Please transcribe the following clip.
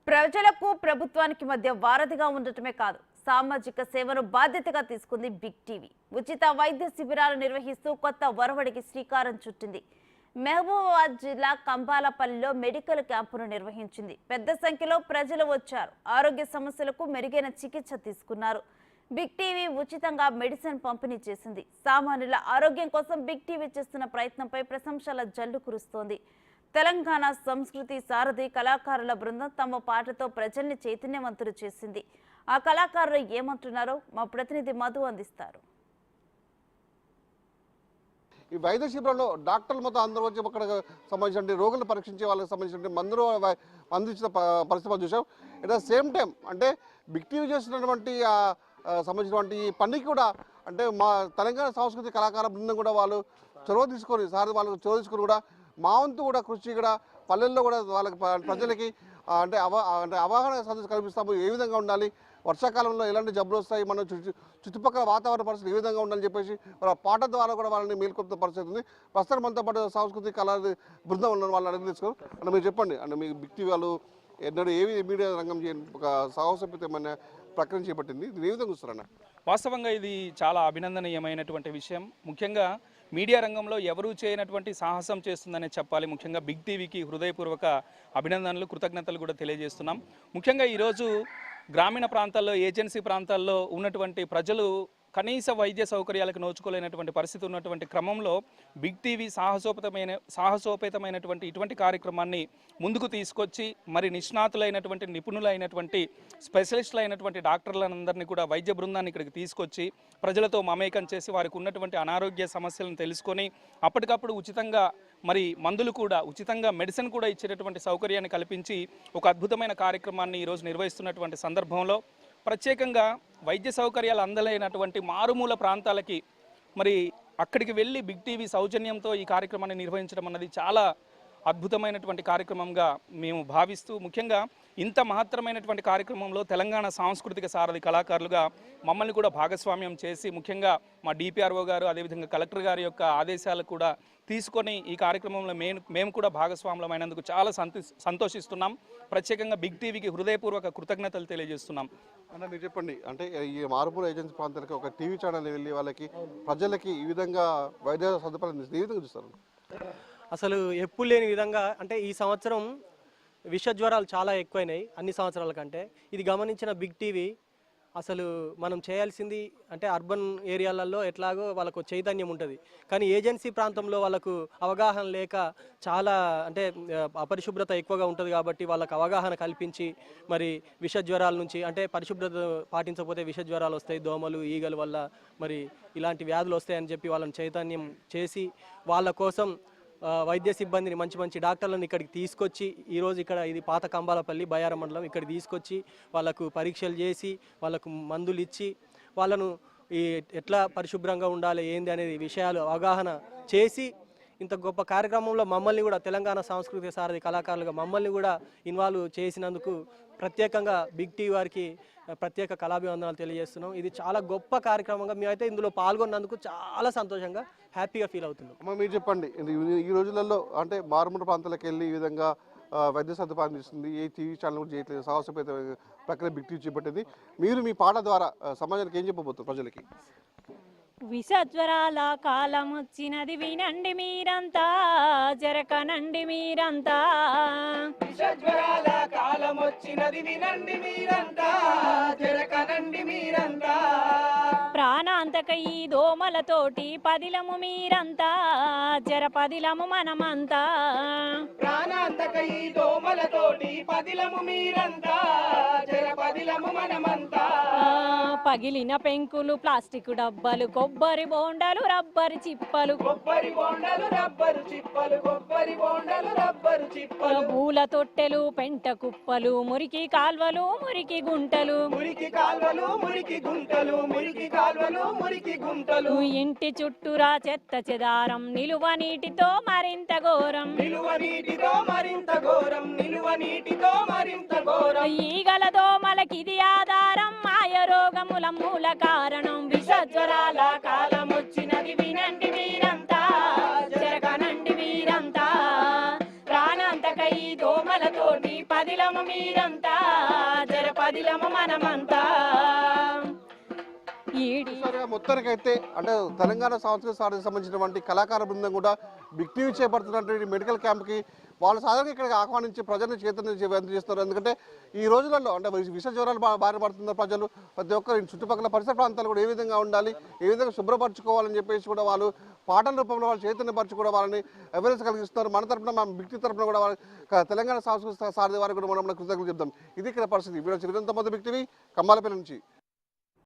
ప్రజలకు ప్రభుత్వానికి మధ్య వారధిగా ఉండటమే కాదు, సామాజిక సేవను బాధ్యతగా తీసుకుంది బిగ్ టీవీ. ఉచిత వైద్య శిబిరాలు నిర్వహిస్తూ కొత్త ఒరవడికి శ్రీకారం చుట్టింది. మహబూబాబాద్ జిల్లా కంబాలపల్లిలో మెడికల్ క్యాంపును నిర్వహించింది. పెద్ద సంఖ్యలో ప్రజలు వచ్చారు. ఆరోగ్య సమస్యలకు మెరుగైన చికిత్స తీసుకున్నారు. బిగ్ టీవీ ఉచితంగా మెడిసిన్ పంపిణీ చేసింది. సామాన్యుల ఆరోగ్యం కోసం బిగ్ టీవీ చేస్తున్న ప్రయత్నంపై ప్రశంసల జల్లు కురుస్తోంది. తెలంగాణ సంస్కృతి సారథి కళాకారుల బృందం తమ పాటతో ప్రజల్ని చైతన్యవంతులు చేసింది. ఆ కళాకారులు ఏమంటున్నారో మా ప్రతినిధి మధు అందిస్తారు. ఈ వైద్య శిబిరంలో డాక్టర్లు మొత్తం అందరూ వచ్చి అక్కడ సంబంధించిన రోగులను పరీక్షించే వాళ్ళకి సంబంధించిన మందులు అందించిన పరిస్థితి చూసాం. ఎట్ ద సేమ్ టైం అంటే బిగ్ టీవీ చేస్తున్నటువంటి సంబంధించినటువంటి పనికి కూడా అంటే మా తెలంగాణ సంస్కృతి కళాకార బృందం కూడా వాళ్ళు చొరవ తీసుకొని వాళ్ళకు చొరవ తీసుకొని కూడా మా వంతు కూడా కృషి కూడా పల్లెల్లో కూడా వాళ్ళకి ప్రజలకి అంటే అవగాహన కల్పిస్తాము. ఏ విధంగా ఉండాలి, వర్షాకాలంలో ఎలాంటి జబ్బులు వస్తాయి, మన చుట్టుపక్కల వాతావరణ పరిస్థితి ఏ విధంగా ఉండాలని చెప్పేసి వాళ్ళ పాట ద్వారా కూడా వాళ్ళని మేల్కొల్పుతున్న పరిస్థితి ఉంది. ప్రస్తుతం మనతో పాటు సాంస్కృతిక కళా బృందం ఉన్న వాళ్ళని అడిగి తీసుకోరు. అంటే మీరు చెప్పండి, అంటే మీకు బిగ్ టీవీ వాళ్ళు ఎన్నడూ ఏవి మీడియా రంగం ఒక సాహసోపేతమైన ప్రక్రియ చేపట్టింది, ఇది ఏ విధంగా చూస్తారన్న? వాస్తవంగా ఇది చాలా అభినందనీయమైనటువంటి విషయం. ముఖ్యంగా మీడియా రంగంలో ఎవరూ చేయనటువంటి సాహసం చేస్తుందనే చెప్పాలి. ముఖ్యంగా బిగ్ టీవీకి హృదయపూర్వక అభినందనలు, కృతజ్ఞతలు కూడా తెలియజేస్తున్నాం. ముఖ్యంగా ఈరోజు గ్రామీణ ప్రాంతాల్లో, ఏజెన్సీ ప్రాంతాల్లో ఉన్నటువంటి ప్రజలు కనీస వైద్య సౌకర్యాలకు నోచుకోలేనటువంటి పరిస్థితి ఉన్నటువంటి క్రమంలో బిగ్ టీవీ సాహసోపేతమైనటువంటి ఇటువంటి కార్యక్రమాన్ని ముందుకు తీసుకొచ్చి మరి నిష్ణాతులైనటువంటి నిపుణులైనటువంటి స్పెషలిస్టులైనటువంటి డాక్టర్లందరినీ కూడా వైద్య బృందాన్ని ఇక్కడికి తీసుకొచ్చి ప్రజలతో మమేకం చేసి వారికి ఉన్నటువంటి అనారోగ్య సమస్యలను తెలుసుకొని అప్పటికప్పుడు ఉచితంగా మరి మందులు కూడా ఉచితంగా మెడిసిన్ కూడా ఇచ్చేటటువంటి సౌకర్యాన్ని కల్పించి ఒక అద్భుతమైన కార్యక్రమాన్ని ఈరోజు నిర్వహిస్తున్నటువంటి సందర్భంలో ప్రత్యేకంగా వైద్య సౌకర్యాలు అందలేనటువంటి మారుమూల ప్రాంతాలకి మరి అక్కడికి వెళ్ళి బిగ్ టీవీ సౌజన్యంతో ఈ కార్యక్రమాన్ని నిర్వహించడం అన్నది చాలా అద్భుతమైనటువంటి కార్యక్రమంగా మేము భావిస్తూ, ముఖ్యంగా ఇంత మహత్తరమైనటువంటి కార్యక్రమంలో తెలంగాణ సాంస్కృతిక సారథి కళాకారులుగా మమ్మల్ని కూడా భాగస్వామ్యం చేసి ముఖ్యంగా మా డిపిఆర్ఓ గారు అదేవిధంగా కలెక్టర్ గారి యొక్క ఆదేశాలు కూడా తీసుకొని ఈ కార్యక్రమంలో మేము కూడా భాగస్వాములమైనందుకు చాలా సంతోషిస్తున్నాం. ప్రత్యేకంగా బిగ్ టీవీకి హృదయపూర్వక కృతజ్ఞతలు తెలియజేస్తున్నాం. అంటే మీరు చెప్పండి, అంటే ఈ మారుమూల ఏజెన్సీ ప్రాంతాలకి ఒక టీవీ ఛానల్ వెళ్ళి వాళ్ళకి ప్రజలకి ఈ విధంగా వైద్య సదుపాయాలు ఏ విధంగా చూస్తారు? అసలు ఎప్పుడు లేని విధంగా అంటే ఈ సంవత్సరం విష జ్వరాలు చాలా ఎక్కువైనాయి అన్ని సంవత్సరాల కంటే. ఇది గమనించిన బిగ్ టీవీ అసలు మనం చేయాల్సింది అంటే అర్బన్ ఏరియాలలో ఎట్లాగో వాళ్ళకు చైతన్యం ఉంటుంది, కానీ ఏజెన్సీ ప్రాంతంలో వాళ్ళకు అవగాహన లేక చాలా అంటే అపరిశుభ్రత ఎక్కువగా ఉంటుంది కాబట్టి వాళ్ళకు అవగాహన కల్పించి మరి విష జ్వరాల నుంచి అంటే పరిశుభ్రత పాటించకపోతే విష జ్వరాలు వస్తాయి, దోమలు ఈగల వల్ల మరి ఇలాంటి వ్యాధులు వస్తాయని చెప్పి వాళ్ళని చైతన్యం చేసి వాళ్ళ కోసం వైద్య సిబ్బందిని మంచి డాక్టర్లను ఇక్కడికి తీసుకొచ్చి ఈరోజు ఇక్కడ ఇది పాత కంబాలపల్లి బయారం మండలం ఇక్కడికి తీసుకొచ్చి వాళ్ళకు పరీక్షలు చేసి వాళ్ళకు మందులు ఇచ్చి వాళ్ళను ఈ ఎట్లా పరిశుభ్రంగా ఉండాలి ఏంది అనేది విషయాలు అవగాహన చేసి ఇంత గొప్ప కార్యక్రమంలో మమ్మల్ని కూడా తెలంగాణ సాంస్కృతిక సారథి కళాకారులుగా మమ్మల్ని కూడా ఇన్వాల్వ్ చేసినందుకు ప్రత్యేకంగా బిగ్ టీవీ వారికి ప్రత్యేక కళాభివందనాలు తెలియజేస్తున్నాం. ఇది చాలా గొప్ప కార్యక్రమంగా మేమైతే ఇందులో పాల్గొన్నందుకు చాలా సంతోషంగా హ్యాపీగా ఫీల్ అవుతున్నాం. మీరు చెప్పండి, ఈ రోజులలో అంటే మారుమూల ప్రాంతాలకు వెళ్ళి ఈ విధంగా వైద్య సదుపాయం ఇస్తుంది, ఏ టీవీ ఛానల్ కూడా చేయట్లేదు, సాహసోపేత ప్రక్రియ బిగ్ టీవీ చేపట్టింది. మీరు మీ పాట ద్వారా సమాజానికి ఏం చెప్పబోతున్నారు ప్రజలకి? విషజ్వరాల కాలం వచ్చినది వినండి మీరంతా, జరకనండి మీరంతా. విషజ్వరాల కాలం వచ్చినది వినండి మీరంతా, జరకనండి మీరంతా. ప్రాణాంతక ఈ దోమలతోటి పదిలము మీరంతా, జరపదిలము మనమంతా. ప్రాణాంతక ఈ దోమలతోటి పదిలము మీరంతా, జరపదిలము మనమంతా. పగిలిన పెంకులు, ప్లాస్టిక్ డబ్బాలు, కొబ్బరి బోండాలు, రబ్బరి చిప్పలు, కొబ్బరి బోండాలు రబ్బరు చిప్పలు, కొబ్బరి బోండాలు రబ్బరు చిప్పలు. పూల తొట్టెలు, పెంట కుప్పలు, మురికి కాల్వలు, మురికి గుంటలు, మురికి కాల్వలు, మురికి గుంటలు, మురికి కాల్వలు, మురికి గుంటలు. ఇంటి చుట్టూరా చెత్త చెదారం, నిలువ నీటితో మరింత ఘోరం, నిలువ నీటితో మరింత ఘోరం, నిలువ నీటితో మరింత ఘోరం. ఈగల దోమలకిది ఆధారం, మాయ రోగముల మూల కారణం. విషజ్వరాల కాలం వచ్చినది వినండి మీరంతా, జరగనండి మీరంతా. ప్రాణాంతక ఈ దోమలతోటి పదిలమ మీరంతా జరపదిలమ మనమంతా ఈడి చూసారుగా, మొత్తానికైతే అంటే తెలంగాణ సాంస్కృతిక సాధనకు సంబంధించినటువంటి కళాకార బృందం కూడా బిగ్ టీవీ చేపడుతున్నటువంటి మెడికల్ క్యాంప్కి వాళ్ళు సాధారణంగా ఇక్కడికి ఆహ్వానించి ప్రజలను చైతన్యం చేస్తారు. ఎందుకంటే ఈ రోజులలో అంటే విష జ్వరాలు బారిన పడుతున్న ప్రజలు ప్రతి ఒక్కరు చుట్టుపక్కల పరిసర ప్రాంతాలు కూడా ఏ విధంగా ఉండాలి, ఏ విధంగా శుభ్రపరచుకోవాలని చెప్పేసి కూడా వాళ్ళు పాటల రూపంలో వాళ్ళు చైతన్యపరచు కూడా వాళ్ళని అవేర్నెస్ కలిగిస్తున్నారు. మన తరపున మా బిగ్ టీవీ తరపున కూడా తెలంగాణ సాంస్కృతిక సారథి వారికి కూడా మనం కృతజ్ఞతలు చెప్తాం. ఇది ఇక్కడ పరిస్థితి. వీడియో చిరుదంత బిగ్ టీవీ కమ్మాలపల్లి నుంచి.